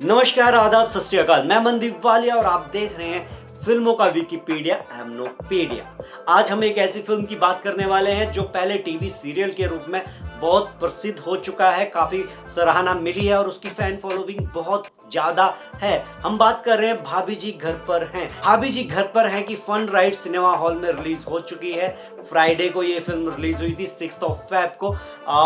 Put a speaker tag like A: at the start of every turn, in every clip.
A: नमस्कार, आदाब, सत श्री अकाल। मैं मनदीप वालिया और आप देख रहे हैं फिल्मों का विकिपीडिया एमनोपीडिया। आज हम एक ऐसी फिल्म की बात करने वाले हैं जो पहले टीवी सीरियल के रूप में बहुत प्रसिद्ध हो चुका है, काफी सराहना मिली है और उसकी फैन फॉलोइंग बहुत ज्यादा है। हम बात कर रहे हैं भाभी जी घर पर हैं। भाभी जी घर पर हैं कि फन राइड सिनेमा हॉल में रिलीज हो चुकी है। फ्राइडे को ये फिल्म रिलीज हुई थी 6 फेब को।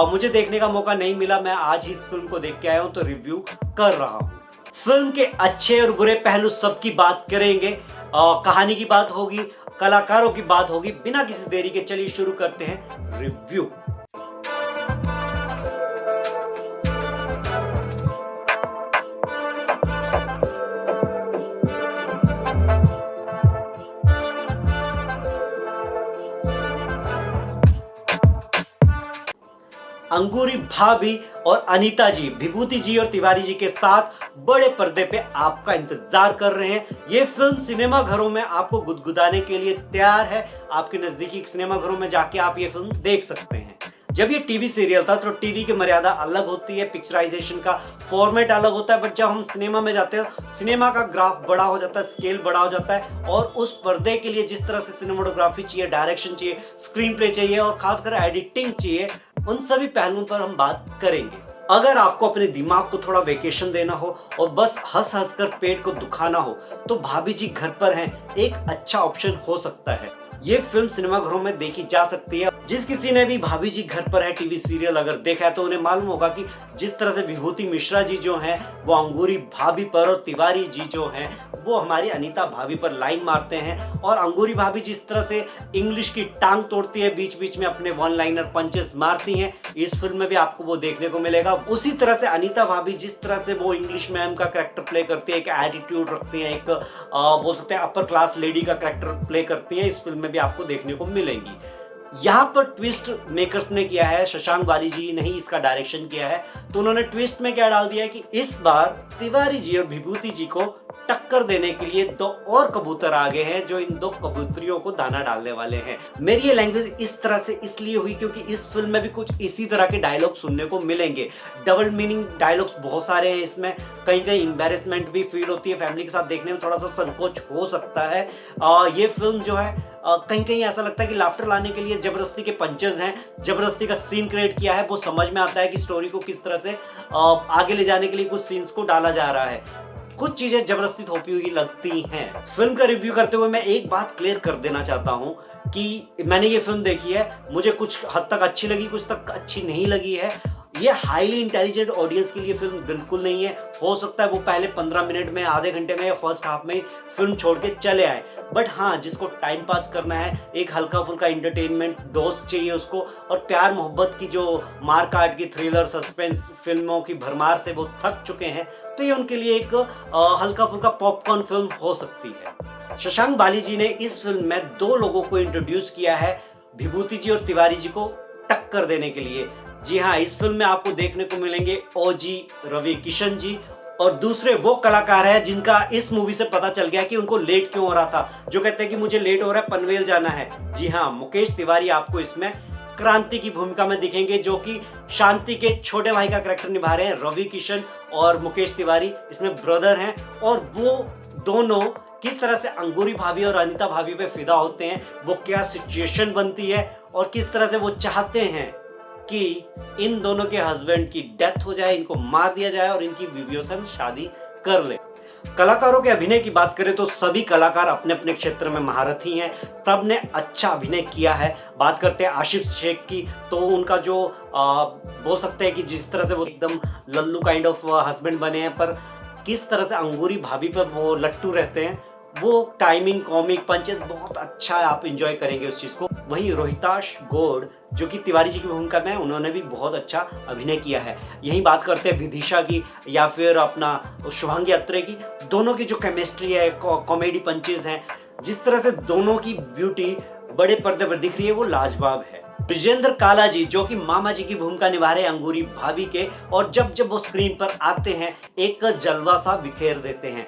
A: मुझे देखने का मौका नहीं मिला, मैं आज ही इस फिल्म को देख के आया हूँ तो रिव्यू कर रहा हूँ। फिल्म के अच्छे और बुरे पहलू सब की बात करेंगे, कहानी की बात होगी, कलाकारों की बात होगी। बिना किसी देरी के चलिए शुरू करते हैं रिव्यू। अंगूरी भाभी और अनीता जी, विभूति जी और तिवारी जी के साथ बड़े पर्दे पे आपका इंतजार कर रहे हैं। ये फिल्म सिनेमा घरों में आपको गुदगुदाने के लिए तैयार है। आपके नजदीकी सिनेमा घरों में जाके आप ये फिल्म देख सकते हैं। जब ये टीवी सीरियल था तो टीवी की मर्यादा अलग होती है, पिक्चराइजेशन का फॉर्मेट अलग होता है, बट जब हम सिनेमा में जाते हैं सिनेमा का ग्राफ बड़ा हो जाता है, स्केल बड़ा हो जाता है और उस पर्दे के लिए जिस तरह से सिनेमाटोग्राफी चाहिए, डायरेक्शन चाहिए, स्क्रीन प्ले चाहिए और खासकर एडिटिंग चाहिए, उन सभी पहलुओं पर हम बात करेंगे। अगर आपको अपने दिमाग को थोड़ा वेकेशन देना हो और बस हंस हंस कर पेट को दुखाना हो तो भाभी जी घर पर हैं एक अच्छा ऑप्शन हो सकता है। ये फिल्म सिनेमाघरों में देखी जा सकती है। जिस किसी ने भी भाभी जी घर पर है टीवी सीरियल अगर देखा है तो उन्हें मालूम होगा कि जिस तरह से विभूति मिश्रा जी जो हैं वो अंगूरी भाभी पर और तिवारी जी जो हैं वो हमारी अनीता भाभी पर लाइन मारते हैं। और अंगूरी भाभी जिस तरह से इंग्लिश की टांग तोड़ती है, बीच बीच में अपने वन लाइनर पंचेस मारती हैं, इस फिल्म में भी आपको वो देखने को मिलेगा। उसी तरह से अनीता भाभी जिस तरह से वो इंग्लिश मैम का कैरेक्टर प्ले करती है, एक एटीट्यूड रखती है, एक बोल सकते हैं अपर क्लास लेडी का कैरेक्टर प्ले करती है, इस फिल्म में भी आपको देखने को मिलेंगी। यहाँ पर ट्विस्ट मेकर्स ने किया है, शशांक वाली जी ने ही इसका डायरेक्शन किया है। तो उन्होंने ट्विस्ट में क्या डाल दिया है कि इस बार तिवारी जी और विभूति जी को टक्कर देने के लिए दो और कबूतर आ गए हैं जो इन दो कबूतरियों को दाना डालने वाले हैं। मेरी ये लैंग्वेज इस तरह से इसलिए हुई क्योंकि इस फिल्म में भी कुछ इसी तरह के डायलॉग सुनने को मिलेंगे। डबल मीनिंग डायलॉग्स बहुत सारे हैं इसमें, कहीं कहीं एम्बैरेसमेंट भी फील होती है, फैमिली के साथ देखने में थोड़ा सा संकोच हो सकता है। ये फिल्म जो है कहीं कहीं ऐसा लगता है कि लाफ्टर लाने के लिए जबरदस्ती के पंचेस हैं, जबरदस्ती का सीन क्रिएट किया है। वो समझ में आता है कि स्टोरी को किस तरह से आगे ले जाने के लिए कुछ सीन्स को डाला जा रहा है। कुछ चीजें जबरदस्ती थोपी हुई लगती हैं। फिल्म का रिव्यू करते हुए मैं एक बात क्लियर कर देना चाहता हूं कि मैंने ये फिल्म देखी है, मुझे कुछ हद तक अच्छी लगी, कुछ तक अच्छी नहीं लगी है। ये हाईली इंटेलिजेंट ऑडियंस के लिए फिल्म बिल्कुल नहीं है। हो सकता है वो पहले 15 मिनट में, आधे घंटे में या फर्स्ट हाफ में फिल्म छोड़ के चले आए, बट हाँ, जिसको टाइम पास करना है, एक हल्का फुल्का इंटरटेनमेंट डोज चाहिए उसको, और प्यार मोहब्बत की जो मार काट की थ्रिलर सस्पेंस फिल्मों की भरमार से वो थक चुके हैं, तो ये उनके लिए एक हल्का फुल्का पॉपकॉर्न फिल्म हो सकती है। शशांक बाली जी ने इस फिल्म में दो लोगों को इंट्रोड्यूस किया है विभूति जी और तिवारी जी को टक्कर देने के लिए। जी हाँ, इस फिल्म में आपको देखने को मिलेंगे ओजी रवि किशन जी और दूसरे वो कलाकार हैं जिनका इस मूवी से पता चल गया कि उनको लेट क्यों हो रहा था, जो कहते हैं कि मुझे लेट हो रहा है, पनवेल जाना है। जी हाँ, मुकेश तिवारी आपको इसमें क्रांति की भूमिका में दिखेंगे, जो कि शांति के छोटे भाई का कैरेक्टर निभा रहे हैं। रवि किशन और मुकेश तिवारी इसमें ब्रदर हैं और वो दोनों किस तरह से अंगूरी भाभी और अनीता भाभी पे फिदा होते हैं, वो क्या सिचुएशन बनती है और किस तरह से वो चाहते हैं कि इन दोनों के हस्बैंड की डेथ हो जाए, इनको मार दिया जाए और इनकी बीवियों से हम शादी कर ले। कलाकारों के अभिनय की बात करें तो सभी कलाकार अपने अपने क्षेत्र में महारथी हैं, सब ने अच्छा अभिनय किया है। बात करते हैं आशिफ शेख की तो उनका जो बोल सकते हैं कि जिस तरह से वो एकदम लल्लू काइंड ऑफ हस्बैंड बने हैं, पर किस तरह से अंगूरी भाभी पर वो लट्टू रहते हैं, वो टाइमिंग, कॉमिक पंचेस बहुत अच्छा है, आप एंजॉय करेंगे उस चीज को। वहीं रोहिताश गौड़ जो कि तिवारी जी की भूमिका में, उन्होंने भी बहुत अच्छा अभिनय किया है। यही बात करते हैं विदिशा की या फिर अपना शुभांगी अत्रे की, दोनों की जो केमिस्ट्री है, कॉमेडी पंचेस हैं, जिस तरह से दोनों की ब्यूटी बड़े पर्दे पर दिख रही है वो लाजवाब है। विजेंद्र काला जी जो कि मामा जी की भूमिका निभा रहे अंगूरी भाभी के, और जब जब वो स्क्रीन पर आते हैं एक जलवा सा बिखेर देते हैं।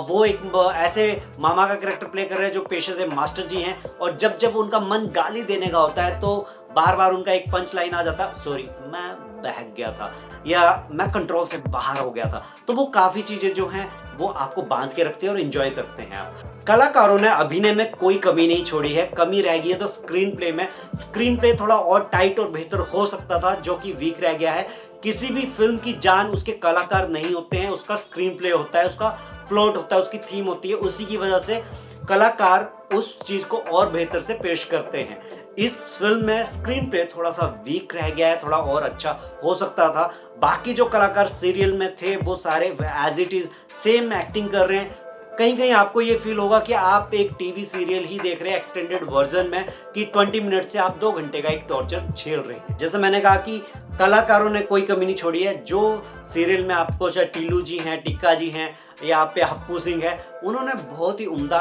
A: वो एक ऐसे मामा का कैरेक्टर प्ले कर रहे हैं जो पेशे से मास्टर जी हैं, और जब जब उनका मन गाली देने का होता है तो बार बार उनका एक पंच लाइन आ जाता, सॉरी मैं बहक गया था या मैं कंट्रोल से बाहर हो गया था। तो वो काफ़ी चीज़ें जो हैं वो आपको बांध के रखते हैं और एंजॉय करते हैं आप। कलाकारों ने अभिनय में कोई कमी नहीं छोड़ी है, कमी रह गई है तो स्क्रीन प्ले में। स्क्रीन प्ले थोड़ा और टाइट और बेहतर हो सकता था, जो कि वीक रह गया है। किसी भी फिल्म की जान उसके कलाकार नहीं होते हैं, उसका स्क्रीन प्ले होता है, उसका प्लॉट होता है, उसकी थीम होती है। उसी की वजह से कलाकार उस चीज को और बेहतर से पेश करते हैं। इस फिल्म में स्क्रीन प्ले थोड़ा सा वीक रह गया है, थोड़ा और अच्छा हो सकता था। बाकी जो कलाकार सीरियल में थे वो सारे as it is same acting कर रहे हैं। कहीं कहीं आपको ये फील होगा कि आप एक टीवी सीरियल ही देख रहे हैं एक्सटेंडेड वर्जन में, कि 20 मिनट से आप 2 घंटे का एक टॉर्चर झेल रहे हैं। जैसे मैंने कहा कि कलाकारों ने कोई कमी नहीं छोड़ी है। जो सीरियल में आपको चाहे टीलू जी हैं, टिक्का जी हैं या पे हप्पू सिंह है, उन्होंने बहुत ही उम्दा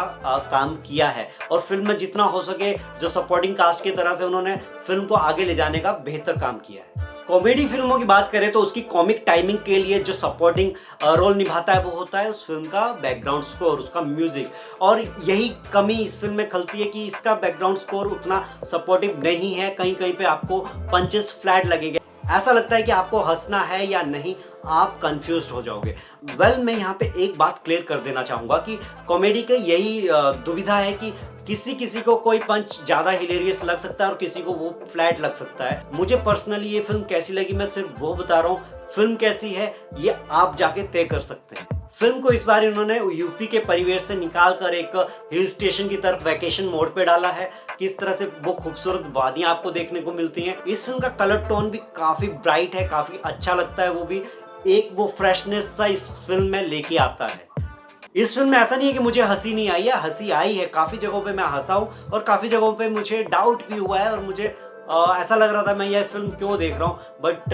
A: काम किया है और फिल्म में जितना हो सके जो सपोर्टिंग कास्ट की तरह से उन्होंने फिल्म को आगे ले जाने का बेहतर काम किया है। कॉमेडी फिल्मों की बात करें तो उसकी कॉमिक टाइमिंग के लिए जो सपोर्टिंग रोल निभाता है वो होता है उस फिल्म का बैकग्राउंड स्कोर, उसका म्यूजिक। और यही कमी इस फिल्म में खलती है कि इसका बैकग्राउंड स्कोर उतना सपोर्टिव नहीं है। कहीं कहीं पे आपको पंचेस फ्लैट लगेंगे, ऐसा लगता है कि आपको हंसना है या नहीं, आप कंफ्यूज हो जाओगे। मैं यहाँ पे एक बात क्लियर कर देना चाहूँगा कि कॉमेडी का यही दुविधा है कि किसी किसी को कोई पंच ज़्यादा हिलेरियस लग सकता है और किसी को वो फ्लैट लग सकता है। मुझे पर्सनली ये फिल्म कैसी लगी मैं सिर्फ वो बता रहा हूँ, फिल्म कैसी है ये आप जाके तय कर सकते हैं। फिल्म को इस बार इन्होंने यूपी के परिवेश से निकाल कर एक हिल स्टेशन की तरफ वैकेशन मोड पे डाला है। किस तरह से वो खूबसूरत वादियां आपको देखने को मिलती हैं। इस फिल्म का कलर टोन भी काफी ब्राइट है, काफी अच्छा लगता है। वो भी एक वो फ्रेशनेस सा इस फिल्म में लेके आता है। इस फिल्म में ऐसा नहीं है कि मुझे हंसी नहीं आई है, हंसी आई है। काफी जगहों पे मैं हंसा हूँ और काफी जगहों पे मुझे डाउट भी हुआ है और मुझे ऐसा लग रहा था मैं यह फिल्म क्यों देख रहा हूँ। बट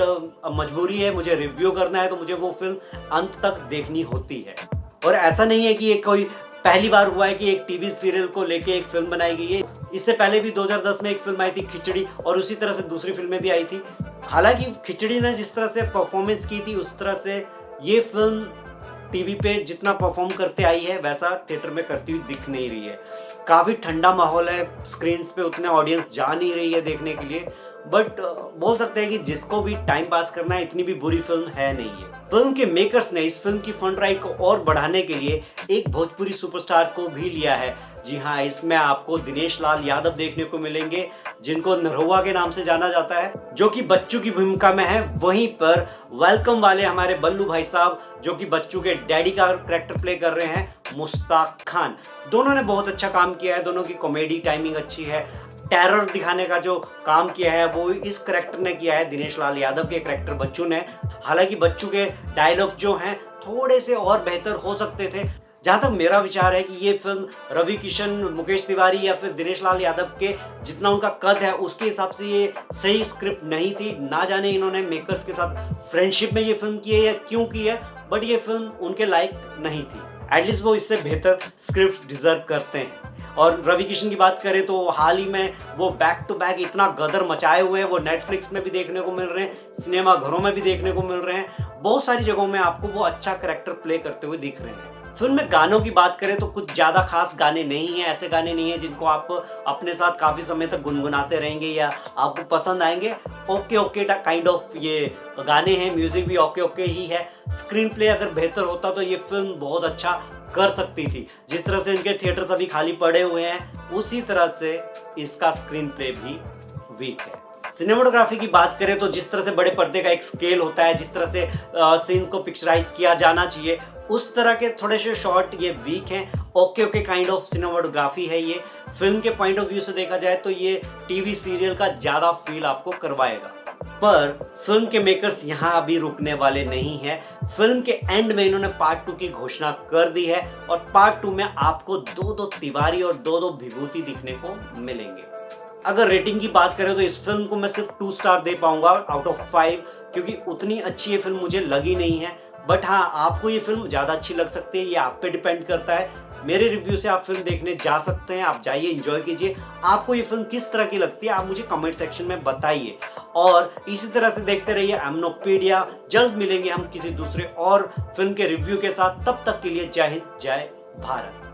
A: मजबूरी है, मुझे रिव्यू करना है तो मुझे वो फिल्म अंत तक देखनी होती है। और ऐसा नहीं है कि ये कोई पहली बार हुआ है कि एक टीवी सीरियल को लेके एक फिल्म बनाई गई है। इससे पहले भी 2010 में एक फिल्म आई थी खिचड़ी और उसी तरह से दूसरी फिल्में भी आई थी। हालांकि खिचड़ी ने जिस तरह से परफॉर्मेंस की थी उस तरह से ये फिल्म टीवी पे जितना परफॉर्म करते आई है वैसा थिएटर में करती हुई दिख नहीं रही है। काफ़ी ठंडा माहौल है, स्क्रीन पे उतने ऑडियंस जा नहीं रही है देखने के लिए। बट बोल सकते हैं कि जिसको भी टाइम पास करना है इतनी भी बुरी फिल्म है नहीं है। फिल्म के मेकर्स ने इस फिल्म की फंड राइट को और बढ़ाने के लिए एक भोजपुरी सुपरस्टार को भी लिया है। जी हाँ, इसमें आपको दिनेश लाल यादव देखने को मिलेंगे, जिनको नरहुआ के नाम से जाना जाता है, जो कि बच्चू की भूमिका में है। वहीं पर वेलकम वाले हमारे बल्लू भाई साहब, जो कि बच्चू के डैडी का कैरेक्टर प्ले कर रहे हैं, मुश्ताक खान। दोनों ने बहुत अच्छा काम किया है, दोनों की कॉमेडी टाइमिंग अच्छी है। टेरर दिखाने का जो काम किया है वो इस करेक्टर ने किया है, दिनेश लाल यादव के करेक्टर बच्चू ने। हालांकि बच्चू के डायलॉग जो हैं थोड़े से और बेहतर हो सकते थे। जहाँ तक मेरा विचार है कि ये फिल्म रवि किशन, मुकेश तिवारी या फिर दिनेश लाल यादव के जितना उनका कद है उसके हिसाब से ये सही स्क्रिप्ट नहीं थी। ना जाने इन्होंने मेकर्स के साथ फ्रेंडशिप में ये फिल्म की है या क्यों की है, बट ये फिल्म उनके लायक नहीं थी। एटलीस्ट वो इससे बेहतर स्क्रिप्ट डिजर्व करते हैं। और रवि किशन की बात करें तो हाल ही में वो बैक टू बैक इतना गदर मचाए हुए हैं, वो नेटफ्लिक्स में भी देखने को मिल रहे हैं, सिनेमा घरों में भी देखने को मिल रहे हैं। बहुत सारी जगहों में आपको वो अच्छा कैरेक्टर प्ले करते हुए दिख रहे हैं। फिल्म में गानों की बात करें तो कुछ ज़्यादा खास गाने नहीं हैं। ऐसे गाने नहीं हैं जिनको आप अपने साथ काफ़ी समय तक गुनगुनाते रहेंगे या आपको पसंद आएंगे। ओके ओके काइंड ऑफ ये गाने हैं, म्यूजिक भी ओके ओके ही है। स्क्रीन प्ले अगर बेहतर होता तो ये फिल्म बहुत अच्छा कर सकती थी। जिस तरह से इनके थिएटर्स अभी खाली पड़े हुए हैं उसी तरह से इसका स्क्रीन प्ले भी वीक है। सिनेमाटोग्राफी की बात करें तो जिस तरह से बड़े पर्दे का एक स्केल होता है, जिस तरह से सीन को पिक्चराइज किया जाना चाहिए, उस तरह के थोड़े से शॉट ये वीक हैं। Okay okay kind of cinematography है ये। फिल्म के पॉइंट ऑफ व्यू से देखा जाए तो ये टीवी सीरियल का ज़्यादा फील आपको करवाएगा। पर फिल्म के मेकर्स यहाँ अभी रुकने वाले नहीं हैं। फिल्म के एंड में इन्होंने पार्ट 2 की घोषणा कर दी है और पार्ट 2 में आपको 2-2 तिवारी और 2-2 विभूति दिखने को मिलेंगे। अगर रेटिंग की बात करें तो इस फिल्म को मैं सिर्फ 2 स्टार दे पाऊंगा आउट ऑफ 5, क्योंकि उतनी अच्छी ये फिल्म मुझे लगी नहीं है। बट हाँ, आपको ये फिल्म ज़्यादा अच्छी लग सकती है, ये आप पे डिपेंड करता है। मेरे रिव्यू से आप फिल्म देखने जा सकते हैं, आप जाइए, एंजॉय कीजिए। आपको ये फिल्म किस तरह की लगती है आप मुझे कमेंट सेक्शन में बताइए। और इसी तरह से देखते रहिए एमनोपीडिया। जल्द मिलेंगे हम किसी दूसरे और फिल्म के रिव्यू के साथ। तब तक के लिए जय हिंद, जय भारत।